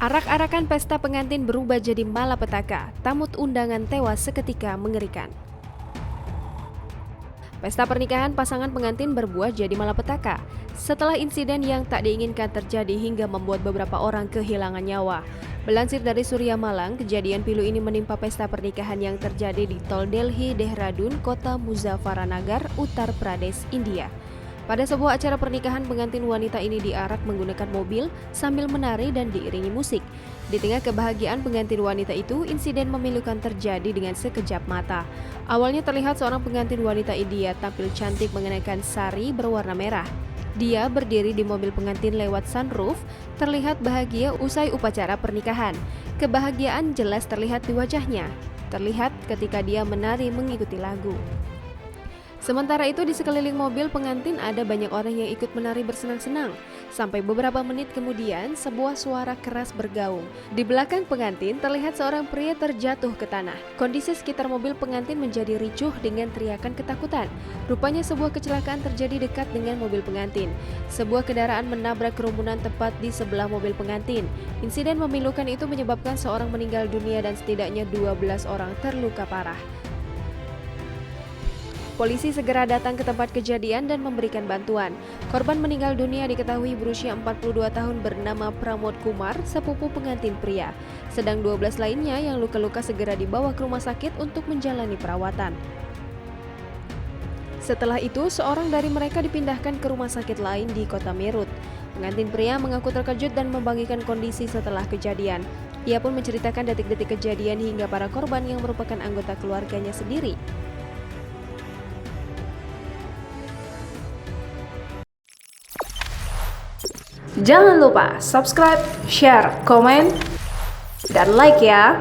Arak-arakan pesta pengantin berubah jadi malapetaka, tamu undangan tewas seketika mengerikan. Pesta pernikahan pasangan pengantin berbuah jadi malapetaka setelah insiden yang tak diinginkan terjadi hingga membuat beberapa orang kehilangan nyawa. Melansir dari Surya Malang, kejadian pilu ini menimpa pesta pernikahan yang terjadi di Tol Delhi Dehradun, kota Muzaffaranagar, Uttar Pradesh, India. Pada sebuah acara pernikahan, pengantin wanita ini diarak menggunakan mobil sambil menari dan diiringi musik. Di tengah kebahagiaan pengantin wanita itu, insiden memilukan terjadi dengan sekejap mata. Awalnya terlihat seorang pengantin wanita India tampil cantik mengenakan sari berwarna merah. Dia berdiri di mobil pengantin lewat sunroof, terlihat bahagia usai upacara pernikahan. Kebahagiaan jelas terlihat di wajahnya, terlihat ketika dia menari mengikuti lagu. Sementara itu di sekeliling mobil pengantin ada banyak orang yang ikut menari bersenang-senang. Sampai beberapa menit kemudian sebuah suara keras bergaung. Di belakang pengantin terlihat seorang pria terjatuh ke tanah. Kondisi sekitar mobil pengantin menjadi ricuh dengan teriakan ketakutan. Rupanya sebuah kecelakaan terjadi dekat dengan mobil pengantin. Sebuah kendaraan menabrak kerumunan tepat di sebelah mobil pengantin. Insiden memilukan itu menyebabkan seorang meninggal dunia dan setidaknya 12 orang terluka parah. Polisi segera datang ke tempat kejadian dan memberikan bantuan. Korban meninggal dunia diketahui berusia 42 tahun bernama Pramod Kumar, sepupu pengantin pria. Sedang 12 lainnya yang luka-luka segera dibawa ke rumah sakit untuk menjalani perawatan. Setelah itu, seorang dari mereka dipindahkan ke rumah sakit lain di kota Meerut. Pengantin pria mengaku terkejut dan membagikan kondisi setelah kejadian. Ia pun menceritakan detik-detik kejadian hingga para korban yang merupakan anggota keluarganya sendiri. Jangan lupa subscribe, share, komen, dan like ya.